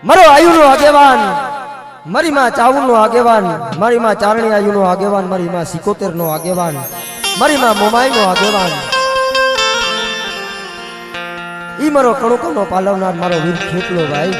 મારો આયુનો આગેવાન, મારી માં ચાવુનો આગેવાન, મારી માં ચારણી આયુનો આગેવાન, મારી માં 77 નો આગેવાન, મારી માં મોમાઈનો આગેવાન, ઈ મારો કણુકનો પાલવનાર મારો વીર ખેતલો ભાઈ.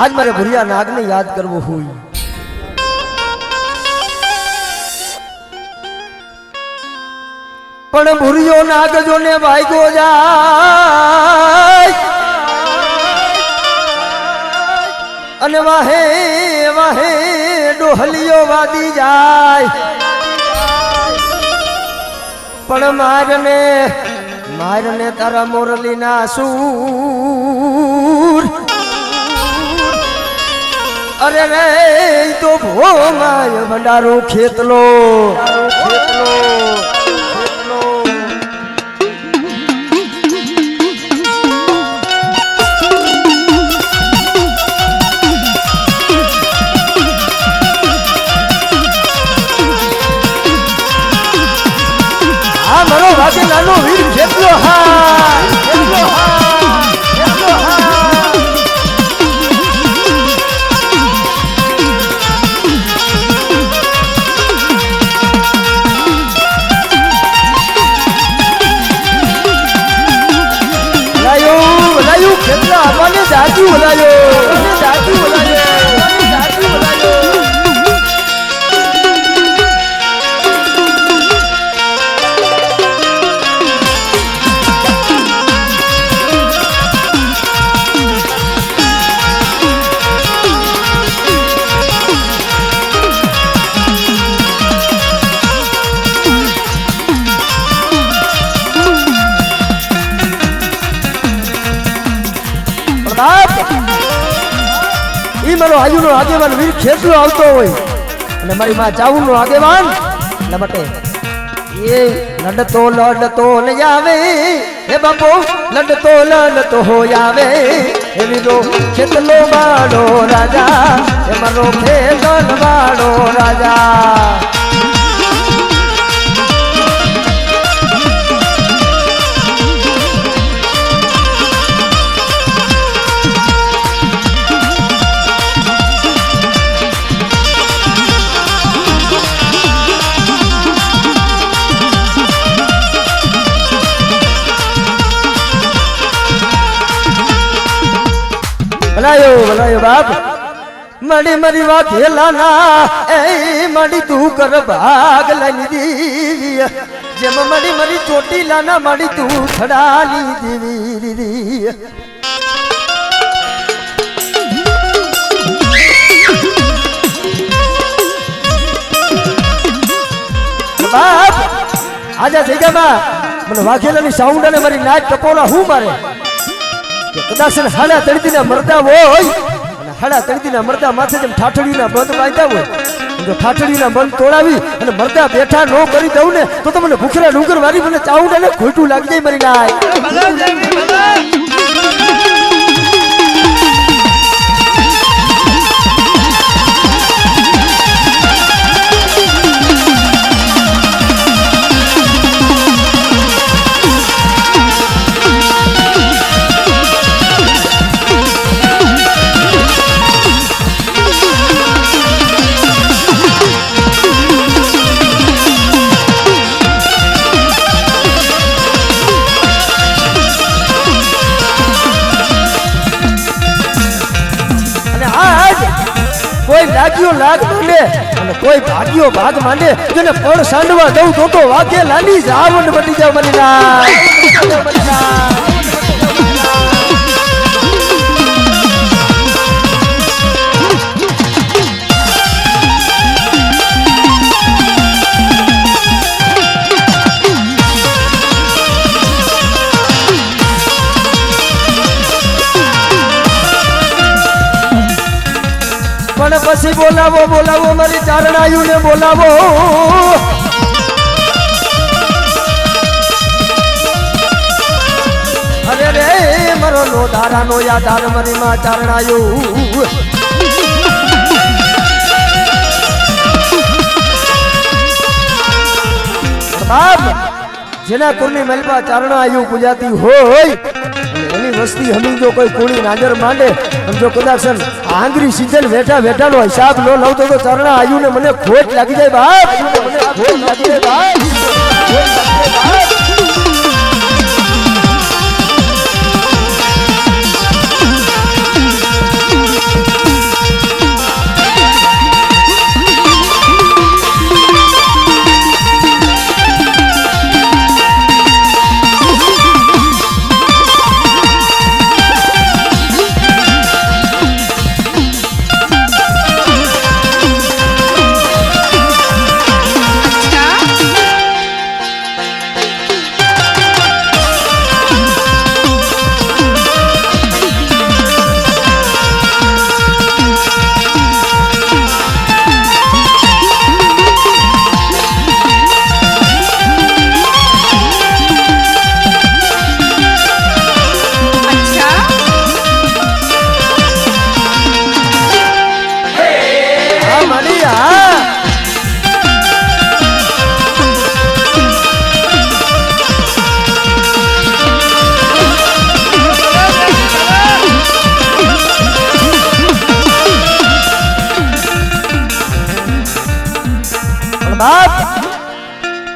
આજ મારે ભુરિયા નાગને યાદ કરવો હોય. પણ ભુરિયો નાગ જોને ભાગ્યો જાય અને વાહે વાહે ડોહલીઓ વાદી જાય. પણ મારને તારા મોરલીના સૂર અરે રે તો ભોમાય ભંડારો ખેતલો ખેતલો. આ મારો ભાગે નાનો વીર ખેતલો. હા ખેતલો. હા ખેતલો. હા ખેતલા આપણને જાજુ બોલાયો, જાજુ બોલાયો, જાજુ બોલાયો. ઈ મારો આયુનો આગેવાન વીર ખેતલો આવતો હોય અને મારી માં ચાવુનો આગેવાન એટલે બટે એ લડતો ને આવે હે બાપો, લડતો હોય આવે એ વીરો ખેતલો વાળો રાજા, એ મારો ખેતલ વાળો રાજા. ભલાયો બાપ માડી મારી વાત હેલાના એ માડી તું કર ભાગ લઈ દીવી, જેમ માડી મારી ચોટી લાના માડી તું ખડાલી દીવી. બાપ આજા જગ્યામાં મને વાઘેલાની સાઉન્ડ અને મારી નાચ ટપોરા હું મારે કદાચ હાડા તળતીના મરદા હોય અને હાડા તળતીના મરદા માથે જેમ ઠાઠડીના બંધ બાંધ્યા હોય, જો ઠાઠડીના બંધ તોડાવી અને મરદા બેઠા ન કરી દઉં ને તો મને ભૂખરા ડુંગર વાળી મને ચાઉડા ને ખોટું લાગી જાય મારી નાય. કોઈ લાગ્યો લાગ માંડે અને કોઈ ભાગ્યો ભાગ માંડે, જેને પણ સાંડવા દઉં તો વાગે લાલી જાવણ બની જાવ મારી નાય. પણ પછી બોલાવો મારી ચારણાયુને બોલાવો. અરે રે મારો નો ધારાનો યાદાર મારી માં ચારણાયુ. બાપ જેના કુરની મલપા ચારણા આયુ પૂજાતી હોય એની વસ્તી હમી જો કોઈ કુણી નાજર માંડે અને જો કદાચ આંગરી સીઝન વેઠા વેઠાનો હિસાબ ન લાવતો તો ચારણા આયુ ને મને ખોટ લાગી જાય બાપ, મને ખોટ લાગી જાય બાપ, ખોટ લાગી જાય બાપ.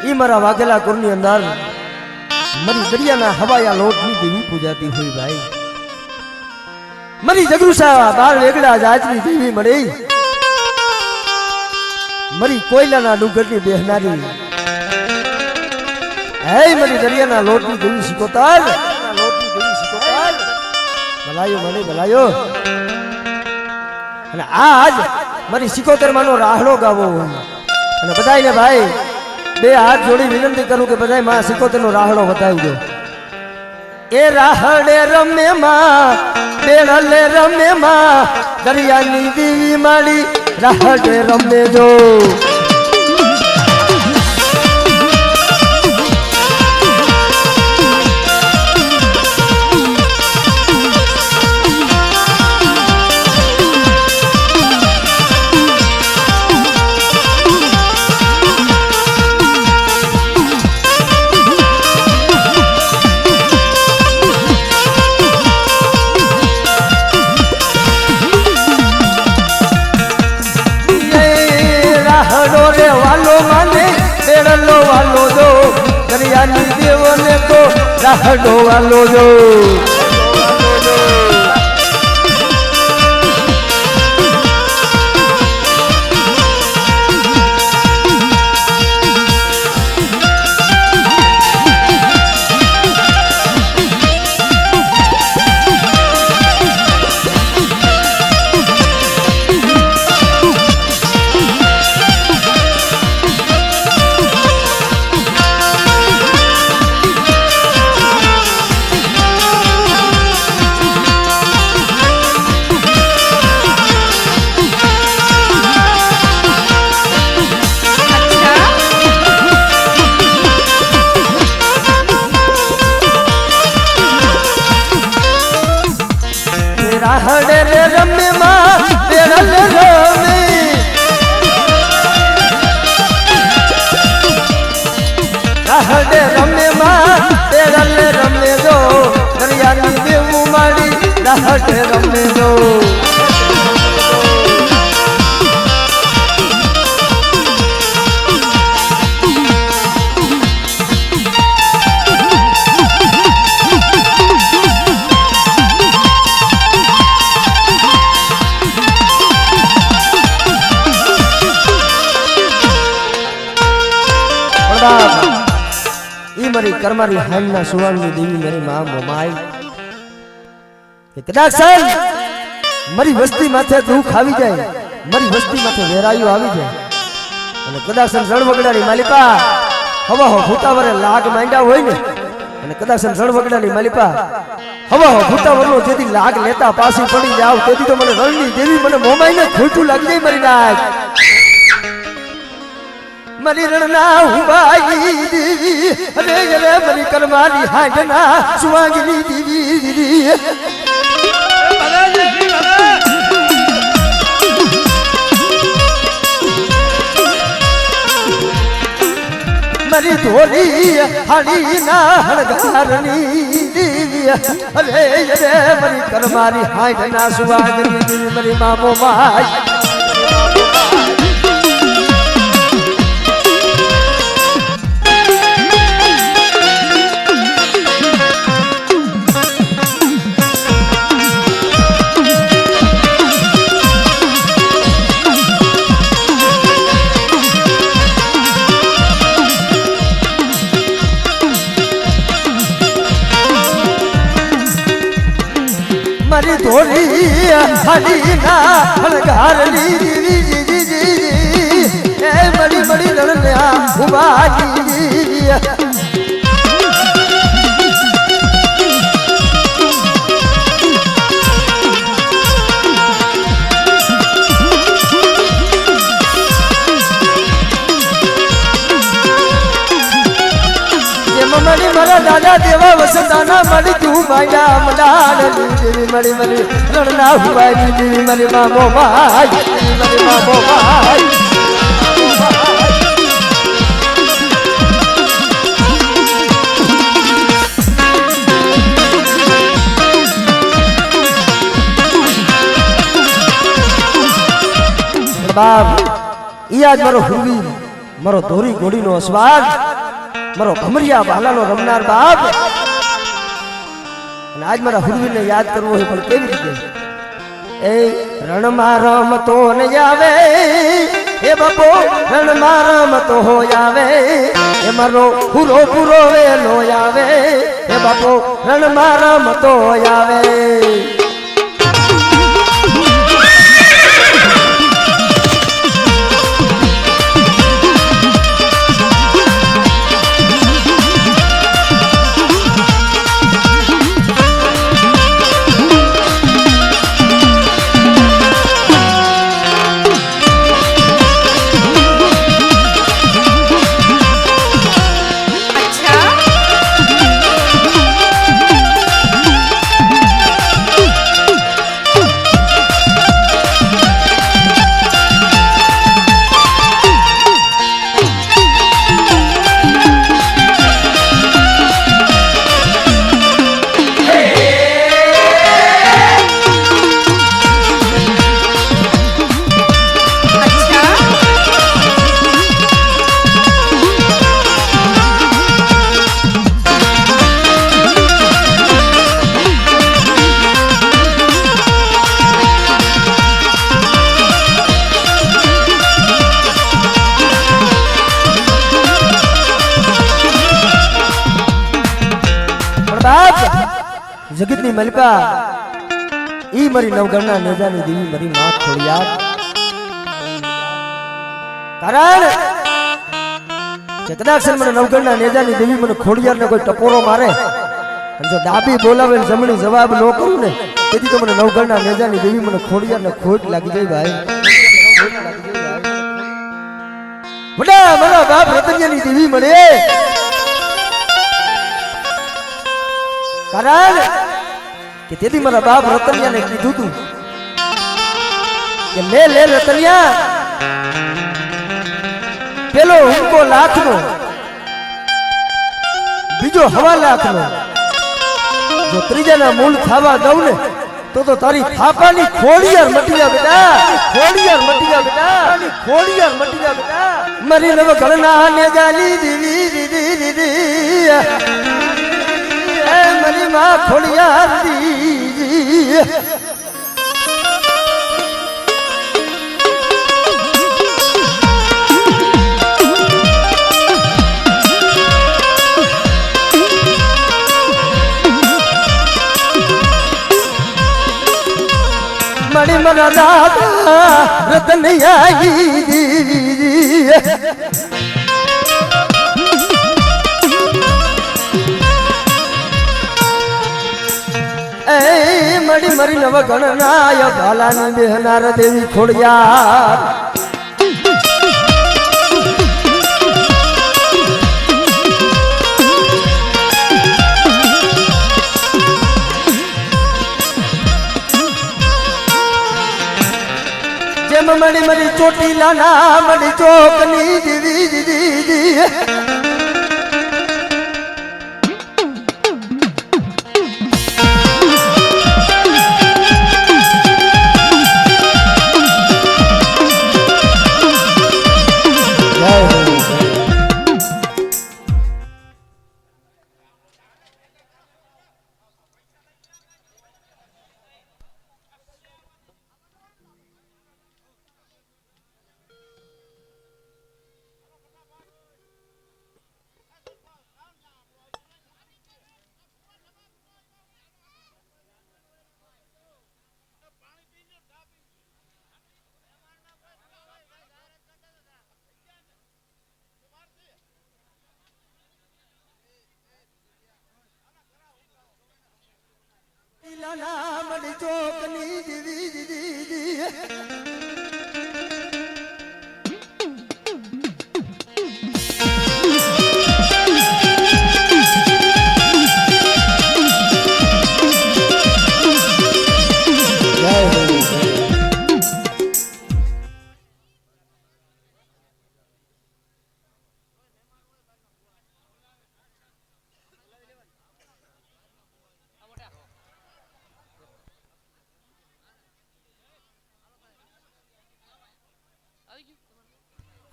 ઈ મારા વાઘેલા કુરની અંદર મારી દરિયાના હવાયા લોટની દેવી પૂજાતી હોય ભાઈ, મારી જગરુસા બાર વેગડા જાતની દેવી મળી, મારી કોયલાના ડુંગરની બેહનારી હે મારી દરિયાના લોટની દેવી સિકોતર, લોટની દેવી સિકોતર ભલાયો મને ભલાયો. અને આજ મારી સિકોતર માનો રાહડો ગાવો અને બધાયને ભાઈ બે હાથ જોડી વિનંતી કરું કે બધાય માં સિકોતર નો રાહડો બતાવજો. એ રાહડે રમે માં બેડલે રમે માં દરિયાની દેવી માડી રાહડે રમે જો. વાલો જો દરિયાની દેવને તો રાહડો વાલો જો. રાહડે રે રમે માં બેડલે રમે, રાહડે રમે માં બેડલે રમે જો દરિયાની દેવું માડી રાહડે રમે જો. ઈ મારી કરમારી હાલના સુવાળની દેવી મારી માં મોમાઈ કે કદાચ મારી વસ્તી માથે દુઃખ આવી જાય, મારી વસ્તી માથે વેરાયું આવી જાય અને કદાચ રણવગડાની માલિપા હવા હો ભૂતાવરે લાગ માંડ્યા હોય ને અને કદાચ રણવગડાની માલિપા હવા હો ભૂતાવરનો જેથી લાગ લેતા પાછી પડી જાવ તેથી તો મને રણની દેવી મને મોમાઈને ખોટું લાગી જાય મારી નાક. મરી રણના હુબાઈ દેવી અરે રે મરી કરમારી હાડના સુવાંગની દેવી. मरी धोरी हाड़ी ना हड़गारनी देवी अरे अरे मरी करमारी हाय ना सुवागनी देवी मरी मामो माय मरी धोरी हली ना हलगारली जी जी जी जी ए बड़ी बड़ी लड़निया उबाजी मड़ी मरा दादा देवा वसंताना मड़ी तू माया मलाल देवी मड़ी मड़ी लड़ना हुआ देवी मरी मामो भाई मरी मामो भाई बाप ई आज मारो हुवी मारो धोरी घोड़ी नो स्वाद मारो भमरिया बालानो रमनार बाप અને આજ મારા હુરવીરને યાદ કરવો છે પણ કેવી રીતે એ રણમાં રમતો ને આવે એ બાપો રણમાં રમતો હોય આવે એ મારો હુરો પૂરો વેલો આવે એ બાપો રણમાં રમતો આવે जगतनी मलिका ई मरी नवगणना नेजानी देवी मरी मां खोड़ियार कारण के कदाच मन नवगणना नेजानी देवी मन खोड़ियार ने कोई टपोरो मारे अन जो डाबी बोलावे जमणी जवाब नो करू ने तेदी तो मन नवगणना नेजानी देवी मन खोड़ियार ने खोट लागी जाय भाई बड़ा मारा बाप रतनियानी देवी मळे कारण कि तेदी मारा बाप रतनिया ने कीधु तू कि ले ले रतनिया पेलो उनको लाख नो बीजो हवा लाख नो जो त्रीजा ना मूल खावा दऊ ने तो तारी थापानी खोड़ियार मटिया बेटा खोड़ियार मटिया बेटा खोड़ियार मटिया बेटा मरी नव गणना ने जानी दीदी दीदी दीदी मरी मां खोड़ियार दी मणि मना दादा रतनिया ए मड़ी मरी नव गणनाय भालानी बेहनार देवी खोड़ियार जेम मड़ी मरी चोटी लाना मड़ी चौकनी दीदी दीदी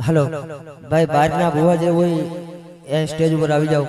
હાલો ભાઈ બહારના ભુવા જે હોય એ સ્ટેજ ઉપર આવી જાઓ